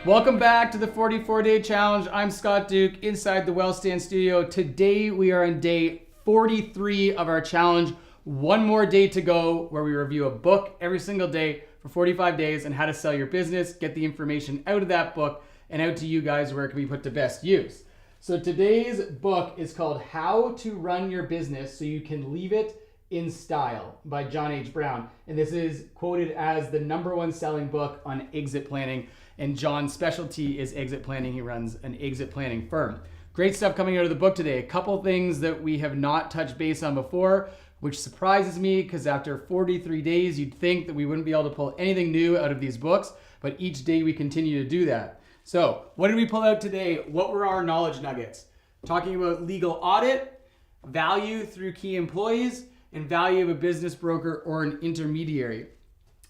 Welcome back to the 44-Day Challenge. I'm Scott Duke inside the Wellstand Studio. Today we are on day 43 of our challenge. One more day to go where we review a book every single day for 45 days and how to sell your business, get the information out of that book and out to you guys where it can be put to best use. So today's book is called How to Run Your Business So You Can Leave It in Style by John H. Brown. And this is quoted as the #1 selling book on exit planning. And John's specialty is exit planning. He runs an exit planning firm. Great stuff coming out of the book today. A couple things that we have not touched base on before, which surprises me because after 43 days, you'd think that we wouldn't be able to pull anything new out of these books, but each day we continue to do that. So what did we pull out today? What were our knowledge nuggets? Talking about legal audit, value through key employees, and value of a business broker or an intermediary.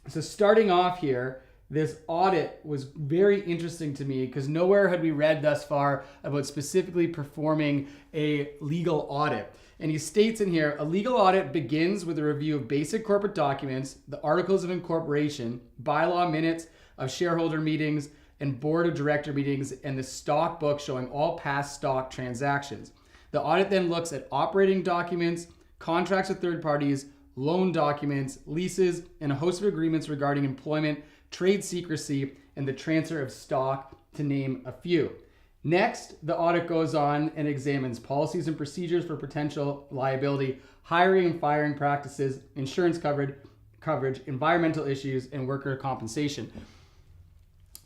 So starting off here, this audit was very interesting to me because nowhere had we read thus far about specifically performing a legal audit. And he states in here, a legal audit begins with a review of basic corporate documents, the articles of incorporation, bylaw minutes of shareholder meetings and board of director meetings, and the stock book showing all past stock transactions. The audit then looks at operating documents, contracts with third parties, loan documents, leases, and a host of agreements regarding employment, trade secrecy, and the transfer of stock, to name a few. Next, the audit goes on and examines policies and procedures for potential liability, hiring and firing practices, insurance coverage, environmental issues, and worker compensation.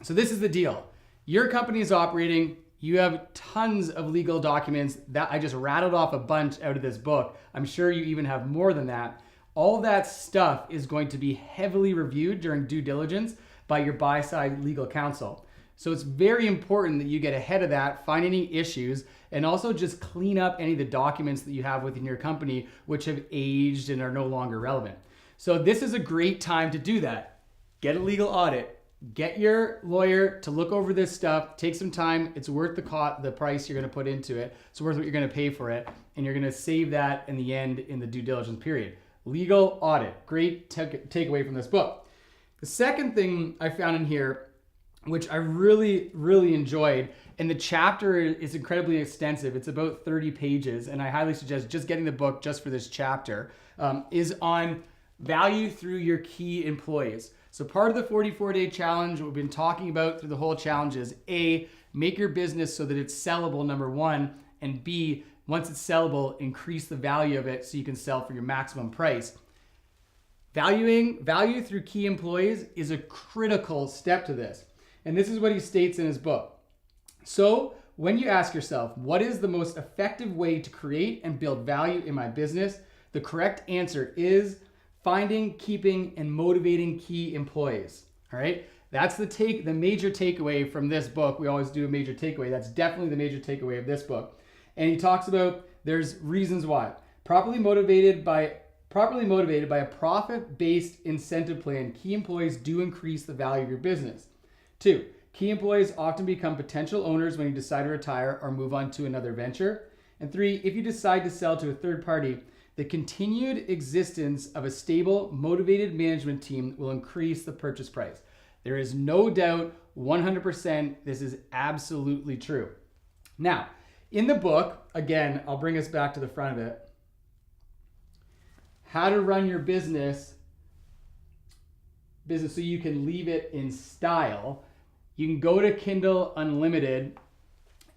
So this is the deal. Your company is operating. You have tons of legal documents that I just rattled off a bunch out of this book. I'm sure you even have more than that. All that stuff is going to be heavily reviewed during due diligence by your buy-side legal counsel. So it's very important that you get ahead of that, find any issues, and also just clean up any of the documents that you have within your company which have aged and are no longer relevant. So this is a great time to do that. Get a legal audit. Get your lawyer to look over this stuff. Take some time. It's worth the price you're going to put into it. It's worth what you're going to pay for it. And you're going to save that in the end in the due diligence period. Legal audit. Great takeaway from this book. The second thing I found in here, which I really, really enjoyed, and the chapter is incredibly extensive. It's about 30 pages, and I highly suggest just getting the book just for this chapter, is on value through your key employees. So part of the 44-day challenge, what we've been talking about through the whole challenge is A, make your business so that it's sellable, #1, and B, once it's sellable, increase the value of it so you can sell for your maximum price. Value through key employees is a critical step to this. And this is what he states in his book. So when you ask yourself, what is the most effective way to create and build value in my business? The correct answer is finding, keeping, and motivating key employees. All right? That's the major takeaway from this book. We always do a major takeaway. That's definitely the major takeaway of this book. And he talks about there's reasons why. Properly motivated by a profit-based incentive plan, key employees do increase the value of your business. 2, key employees often become potential owners when you decide to retire or move on to another venture. And 3, if you decide to sell to a third party, the continued existence of a stable, motivated management team will increase the purchase price. There is no doubt, 100%, this is absolutely true. Now, in the book, again, I'll bring us back to the front of it. How to run your business so you can leave it in style. You can go to Kindle Unlimited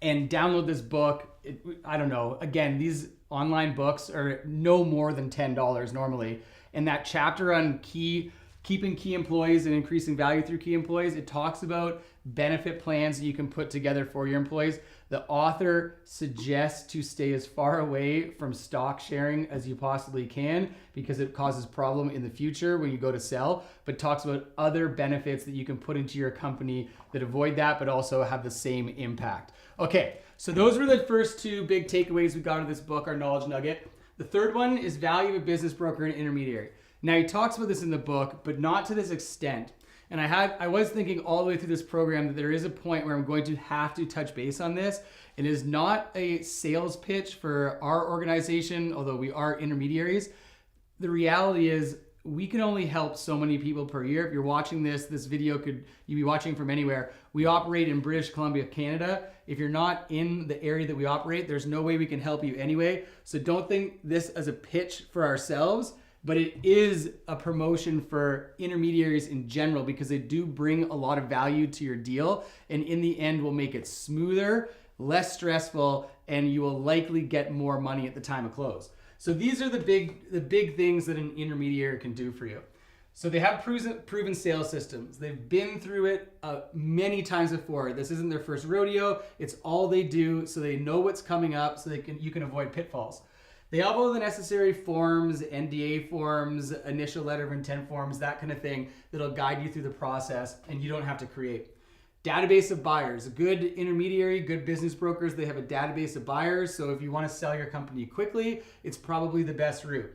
and download this book. I don't know. Again, these online books are no more than $10 normally. And that chapter on keeping key employees and increasing value through key employees, it talks about benefit plans that you can put together for your employees. The author suggests to stay as far away from stock sharing as you possibly can because it causes problem in the future when you go to sell, but talks about other benefits that you can put into your company that avoid that, but also have the same impact. Okay, so those were the first 2 big takeaways we got out of this book, our knowledge nugget. The third one is value of a business broker and intermediary. Now he talks about this in the book, but not to this extent. And I was thinking all the way through this program that there is a point where I'm going to have to touch base on this. It is not a sales pitch for our organization, although we are intermediaries. The reality is we can only help so many people per year. If you're watching this video you'd be watching from anywhere. We operate in British Columbia, Canada. If you're not in the area that we operate, there's no way we can help you anyway. So don't think this as a pitch for ourselves, but it is a promotion for intermediaries in general because they do bring a lot of value to your deal, and in the end will make it smoother, less stressful, and you will likely get more money at the time of close. So these are the big things that an intermediary can do for you. So they have proven sales systems. They've been through it many times before. This isn't their first rodeo. It's all they do, so they know what's coming up, so you can avoid pitfalls. They have all the necessary forms, NDA forms, initial letter of intent forms, that kind of thing that'll guide you through the process, and you don't have to create. Database of buyers. A good intermediary, good business brokers, they have a database of buyers, so if you want to sell your company quickly, it's probably the best route.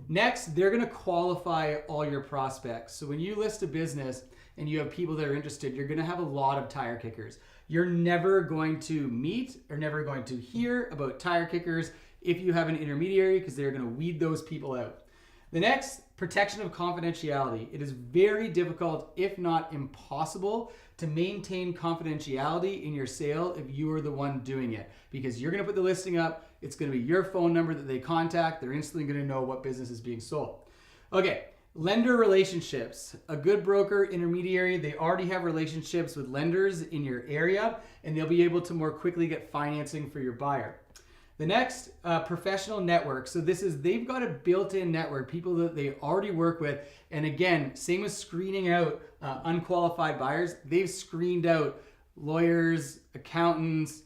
Next, they're going to qualify all your prospects. So when you list a business and you have people that are interested, you're going to have a lot of tire kickers. You're never going to meet or never going to hear about tire kickers if you have an intermediary, because they're going to weed those people out. The next, protection of confidentiality. It is very difficult, if not impossible, to maintain confidentiality in your sale if you are the one doing it, because you're going to put the listing up. It's going to be your phone number that they contact. They're instantly going to know what business is being sold. Okay, lender relationships. A good broker, intermediary, they already have relationships with lenders in your area, and they'll be able to more quickly get financing for your buyer. The next, professional network. So they've got a built-in network, people that they already work with. And again, same as screening out unqualified buyers, they've screened out lawyers, accountants,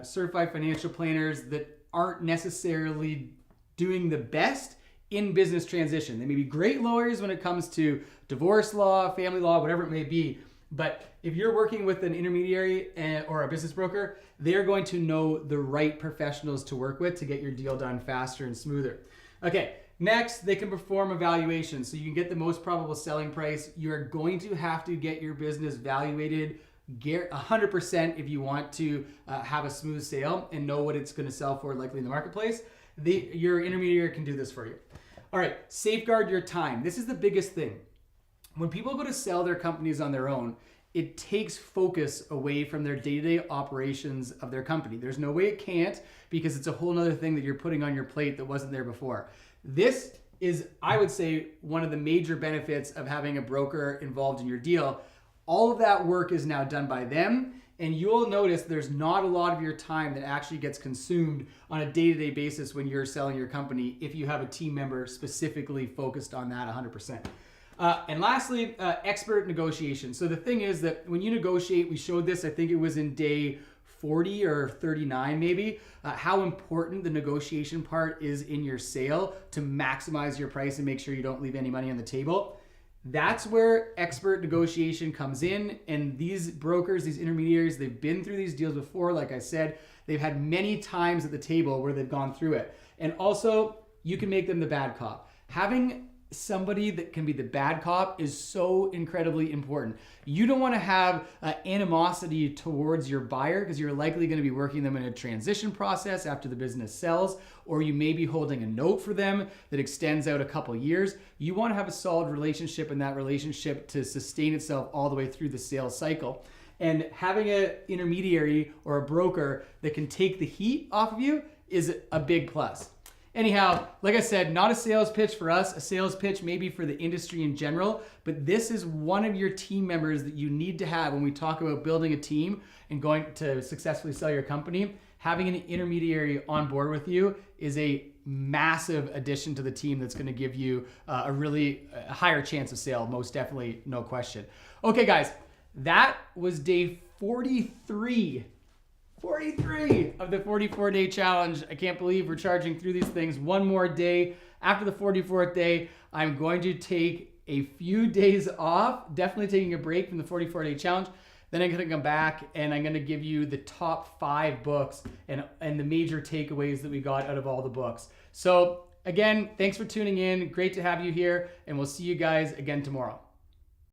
certified financial planners that aren't necessarily doing the best in business transition. They may be great lawyers when it comes to divorce law, family law, whatever it may be. But if you're working with an intermediary or a business broker, they're going to know the right professionals to work with to get your deal done faster and smoother. Okay, next, they can perform evaluations so you can get the most probable selling price. You're going to have to get your business valuated 100% if you want to have a smooth sale and know what it's going to sell for likely in the marketplace. Your intermediary can do this for you. All right, safeguard your time. This is the biggest thing. When people go to sell their companies on their own, it takes focus away from their day-to-day operations of their company. There's no way it can't, because it's a whole nother thing that you're putting on your plate that wasn't there before. This is, I would say, one of the major benefits of having a broker involved in your deal. All of that work is now done by them, and you'll notice there's not a lot of your time that actually gets consumed on a day-to-day basis when you're selling your company if you have a team member specifically focused on that 100%. And lastly, expert negotiation. So the thing is that when you negotiate, we showed this, I think it was in day 40 or 39 maybe, how important the negotiation part is in your sale to maximize your price and make sure you don't leave any money on the table. That's where expert negotiation comes in. And these brokers, these intermediaries, they've been through these deals before. Like I said, they've had many times at the table where they've gone through it. And also, you can make them the bad cop. Having somebody that can be the bad cop is so incredibly important. You don't want to have animosity towards your buyer, because you're likely going to be working them in a transition process after the business sells, or you may be holding a note for them that extends out a couple years. You want to have a solid relationship, and that relationship to sustain itself all the way through the sales cycle. And having an intermediary or a broker that can take the heat off of you is a big plus. Anyhow, like I said, not a sales pitch for us, a sales pitch maybe for the industry in general, but this is one of your team members that you need to have when we talk about building a team and going to successfully sell your company. Having an intermediary on board with you is a massive addition to the team that's going to give you a really higher chance of sale, most definitely, no question. Okay, guys, that was day 43 of the 44-day challenge. I can't believe we're charging through these things one more day. After the 44th day, I'm going to take a few days off, definitely taking a break from the 44-day challenge. Then I'm going to come back and I'm going to give you the top 5 books and the major takeaways that we got out of all the books. So again, thanks for tuning in. Great to have you here, and we'll see you guys again tomorrow.